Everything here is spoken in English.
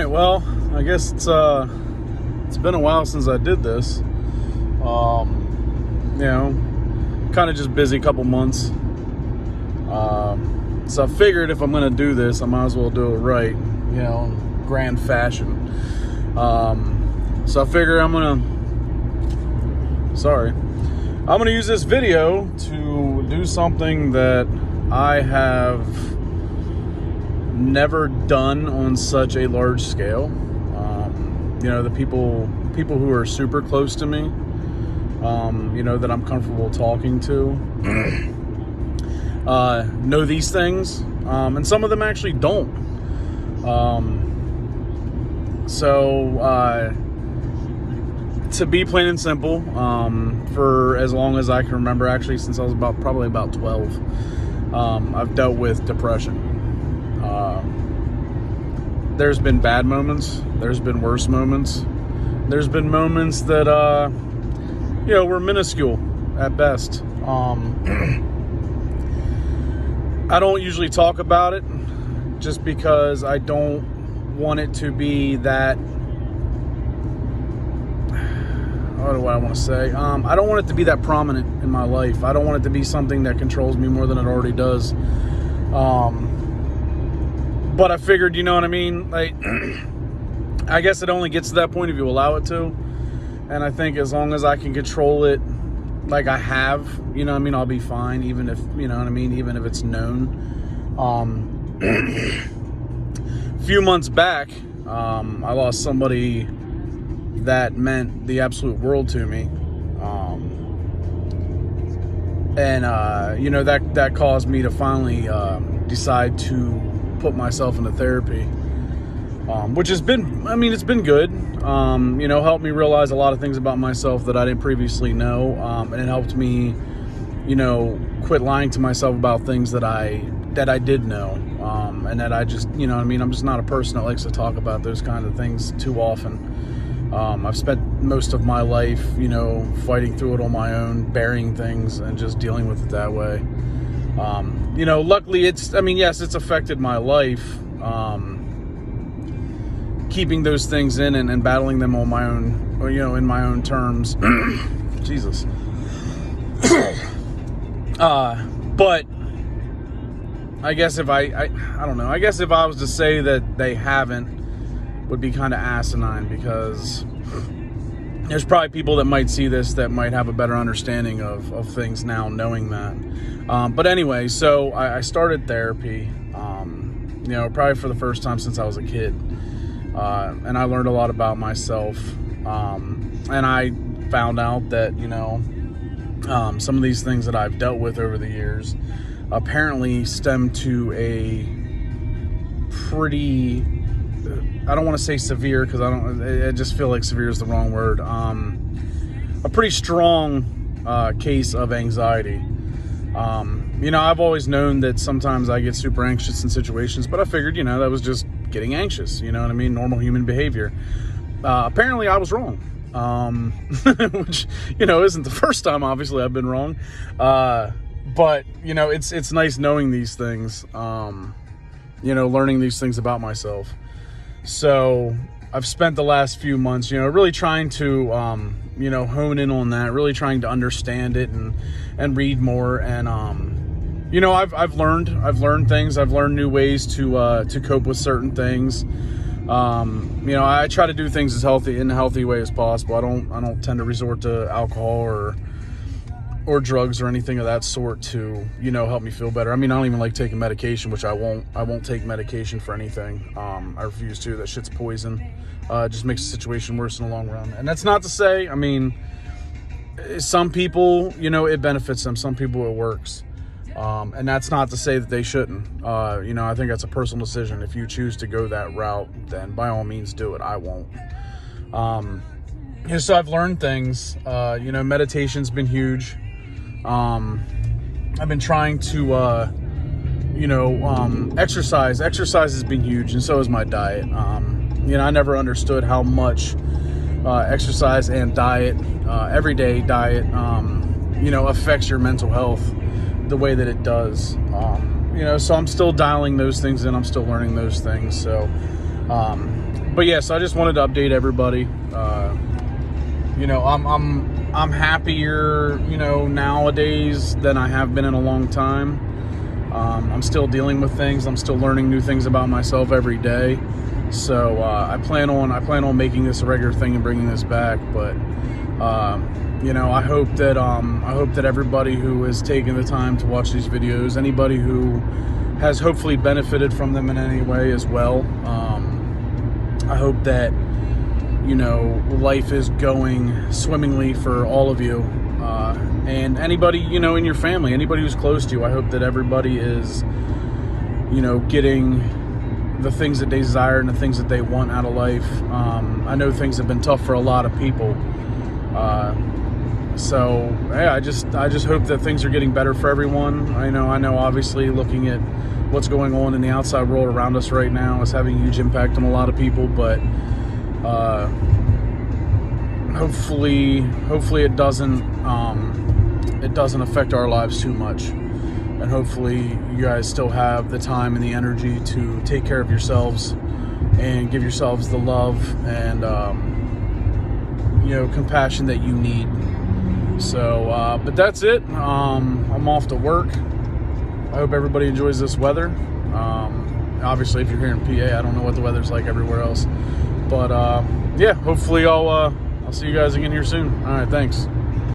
right, well, I guess it's been a while since I did this. Kind of just busy couple months. So I figured if I'm going to do this, I might as well do it right, in grand fashion. So I figure I'm going to use this video to do something that I have never done on such a large scale. The people who are super close to me, that I'm comfortable talking to, know these things, and some of them actually don't. To be plain and simple, for as long as I can remember, actually since I was probably about 12, I've dealt with depression. There's been bad moments. There's been worse moments. There's been moments that, were minuscule at best. I don't usually talk about it just because I don't want it to be that, what do I want to say? I don't want it to be that prominent in my life. I don't want it to be something that controls me more than it already does. But I figured, you know what I mean? Like, I guess it only gets to that point if you allow it to. And I think as long as I can control it like I have, I'll be fine, even if, even if it's known. A few months back, I lost somebody that meant the absolute world to me. That caused me to finally decide to put myself into therapy, which has been, it's been good. Helped me realize a lot of things about myself that I didn't previously know, and it helped me, quit lying to myself about things that I did know, and that I just, I'm just not a person that likes to talk about those kind of things too often. I've spent most of my life, fighting through it on my own, burying things and just dealing with it that way. Luckily yes, it's affected my life, keeping those things in and battling them on my own, in my own terms. Jesus. But I guess if I don't know, I guess if I was to say that they haven't, would be kind of asinine, because there's probably people that might see this that might have a better understanding of things now, knowing that. But anyway, so I started therapy, probably for the first time since I was a kid. And I learned a lot about myself. And I found out that, some of these things that I've dealt with over the years apparently stem to a pretty, I don't want to say severe, because I just feel like severe is the wrong word. A pretty strong case of anxiety. I've always known that sometimes I get super anxious in situations, but I figured, that was just getting anxious, normal human behavior. Apparently I was wrong, which, isn't the first time, obviously, I've been wrong. But, it's nice knowing these things, learning these things about myself. So I've spent the last few months, really trying to, hone in on that, really trying to understand it and read more. And, I've learned things. I've learned new ways to cope with certain things. I try to do things in a healthy way as possible. I don't tend to resort to alcohol or drugs or anything of that sort to, help me feel better. I don't even like taking medication, which I won't take medication for anything. I refuse to. That shit's poison. It just makes the situation worse in the long run. And that's not to say, some people, it benefits them. Some people it works. And that's not to say that they shouldn't. I think that's a personal decision. If you choose to go that route, then by all means do it. I won't. So I've learned things. Meditation's been huge. I've been trying to, exercise. Exercise has been huge, and so is my diet. I never understood how much exercise and diet, everyday diet, affects your mental health the way that it does. So I'm still dialing those things in. I'm still learning those things. So But yes, I just wanted to update everybody. You know, I'm happier, you know, nowadays than I have been in a long time. I'm still dealing with things. I'm still learning new things about myself every day. So I plan on making this a regular thing and bringing this back. But you know, I hope that everybody who has taken the time to watch these videos, anybody who has hopefully benefited from them in any way as well, I hope that, you know, life is going swimmingly for all of you, and anybody, you know, in your family, anybody who's close to you. I hope that everybody is, you know, getting the things that they desire and the things that they want out of life. I know things have been tough for a lot of people, so yeah, I just hope that things are getting better for everyone. I know obviously looking at what's going on in the outside world around us right now is having a huge impact on a lot of people, but hopefully it doesn't affect our lives too much, and hopefully you guys still have the time and the energy to take care of yourselves and give yourselves the love and you know, compassion that you need. So but that's it. I'm off to work. I hope everybody enjoys this weather. Obviously, if you're here in PA, I don't know what the weather's like everywhere else. But yeah, hopefully I'll see you guys again here soon. All right, thanks.